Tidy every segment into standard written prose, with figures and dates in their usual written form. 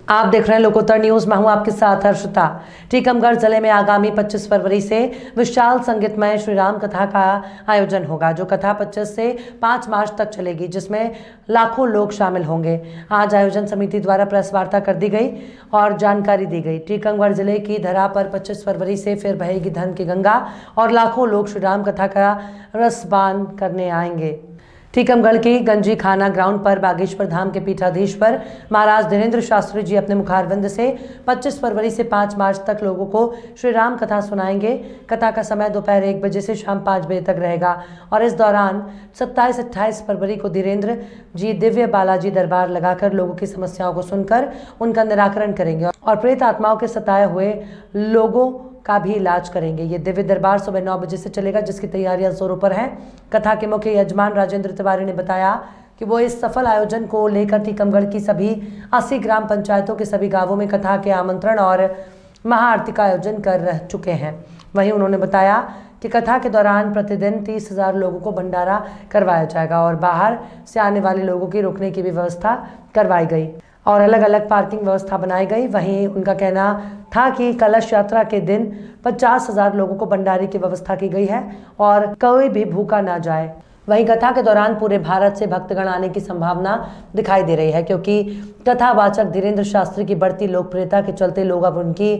आप देख रहे हैं लोकोत्तर न्यूज। मैं हूं आपके साथ हर्षिता। टीकमगढ़ जिले में आगामी 25 फरवरी से विशाल संगीतमय श्री राम कथा का आयोजन होगा, जो कथा 25 से 5 मार्च तक चलेगी, जिसमें लाखों लोग शामिल होंगे। आज आयोजन समिति द्वारा प्रेस वार्ता कर दी गई और जानकारी दी गई। टीकमगढ़ जिले की धरा पर 25 फरवरी से फिर बहेगी धर्म की गंगा और लाखों लोग श्री राम कथा का रसपान करने आएंगे। टीकमगढ़ की गंजी खाना ग्राउंड पर बागेश्वर धाम के पीठाधीश्वर महाराज धीरेन्द्र शास्त्री जी अपने मुखारविंद से 25 फरवरी से 5 मार्च तक लोगों को श्री राम कथा सुनाएंगे। कथा का समय दोपहर 1 बजे से शाम 5 बजे तक रहेगा और इस दौरान 27-28 फरवरी को धीरेन्द्र जी दिव्य बालाजी दरबार लगाकर लोगों की समस्याओं को सुनकर उनका निराकरण करेंगे और प्रेत आत्माओं के सताए हुए लोगों का भी इलाज करेंगे। ये दिव्य दरबार सुबह 9 बजे से चलेगा, जिसकी तैयारियां जोरों पर हैं। कथा के मुख्य यजमान राजेंद्र तिवारी ने बताया कि वो इस सफल आयोजन को लेकर टीकमगढ़ की सभी 80 ग्राम पंचायतों के सभी गांवों में कथा के आमंत्रण और महाआरती का आयोजन कर रह चुके हैं। वहीं उन्होंने बताया कि कथा के दौरान प्रतिदिन 30,000 लोगों को भंडारा करवाया जाएगा और बाहर से आने वाले लोगों की रुकने की भी व्यवस्था करवाई गई और अलग अलग पार्किंग व्यवस्था बनाई गई। वहीं उनका कहना था कि कलश यात्रा के दिन 50,000 लोगों को भंडारे की व्यवस्था की गई है और कोई भी भूखा ना जाए। वहीं कथा के दौरान पूरे भारत से भक्तगण आने की संभावना दिखाई दे रही है, क्योंकि कथावाचक धीरेन्द्र शास्त्री की बढ़ती लोकप्रियता के चलते लोग अब उनकी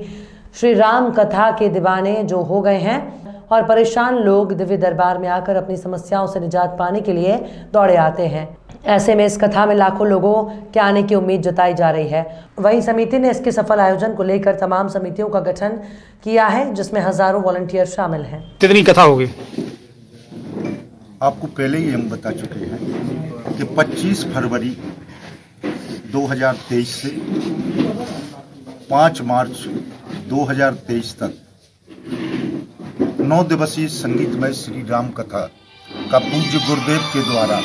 श्री राम कथा के दीवाने जो हो गए हैं और परेशान लोग दिव्य दरबार में आकर अपनी समस्याओं से निजात पाने के लिए दौड़े आते हैं। ऐसे में इस कथा में लाखों लोगों के आने की उम्मीद जताई जा रही है। वहीं समिति ने इसके सफल आयोजन को लेकर तमाम समितियों का गठन किया है, जिसमें हजारों वॉलंटियर शामिल हैं। कितनी कथा होगी? आपको पहले ही हम बता चुके हैं कि 25 फरवरी 2023 से 5 मार्च 2023 तक 9 दिवसीय संगीतमय श्री राम कथा का पूज्य गुरुदेव के द्वारा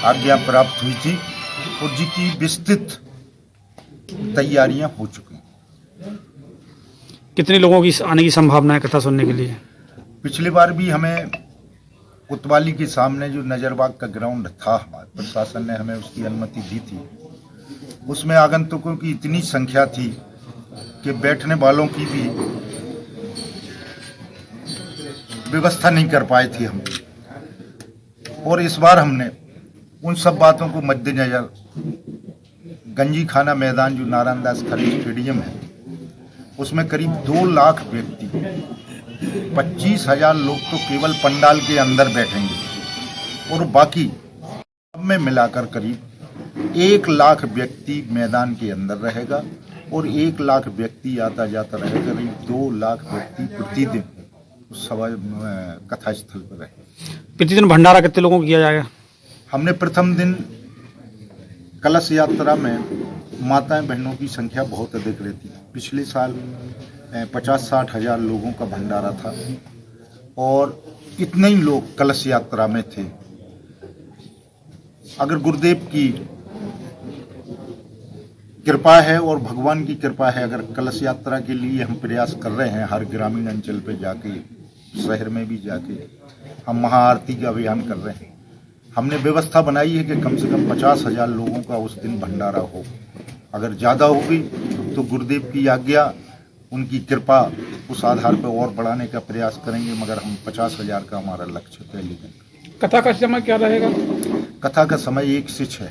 आज्ञा प्राप्त हुई थी और जिसकी विस्तृत तैयारियां हो चुकी हैं। कितने लोगों की आने की संभावना है कथा सुनने के लिए? पिछली बार भी हमें कोतवाली के सामने जो नजरबाग का ग्राउंड था, हमारे प्रशासन ने हमें उसकी अनुमति दी थी। उसमें आगंतुकों की इतनी संख्या थी कि बैठने वालों की भी व्यवस्था नहीं कर पाए थे हम। और इस बार हमने उन सब बातों को मद्देनजर गंजी खाना मैदान जो नारायण दास खरे स्टेडियम है, उसमें करीब 2 लाख व्यक्ति, 25,000 लोग तो केवल पंडाल के अंदर बैठेंगे और बाकी सब में मिलाकर करीब 1 लाख व्यक्ति मैदान के अंदर रहेगा और 1 लाख व्यक्ति आता जाता रहेगा। करीब 2 लाख व्यक्ति प्रतिदिन सभा कथा स्थल पर रहे। प्रतिदिन भंडारा कितने लोगों को किया जाएगा? हमने प्रथम दिन कलश यात्रा में माताएं बहनों की संख्या बहुत अधिक रहती है। पिछले साल 50-60 हज़ार लोगों का भंडारा था और इतने ही लोग कलश यात्रा में थे। अगर गुरुदेव की कृपा है और भगवान की कृपा है, अगर कलश यात्रा के लिए हम प्रयास कर रहे हैं, हर ग्रामीण अंचल पे जाके, शहर में भी जाके हम महाआरती का अभियान कर रहे हैं। हमने व्यवस्था बनाई है कि कम से कम 50,000 लोगों का उस दिन भंडारा हो। अगर ज़्यादा होगी तो गुरुदेव की आज्ञा, उनकी कृपा, उस आधार पर और बढ़ाने का प्रयास करेंगे, मगर हम 50,000 का हमारा लक्ष्य पहले दिन। कथा का समय क्या रहेगा? कथा का समय 1 से 6।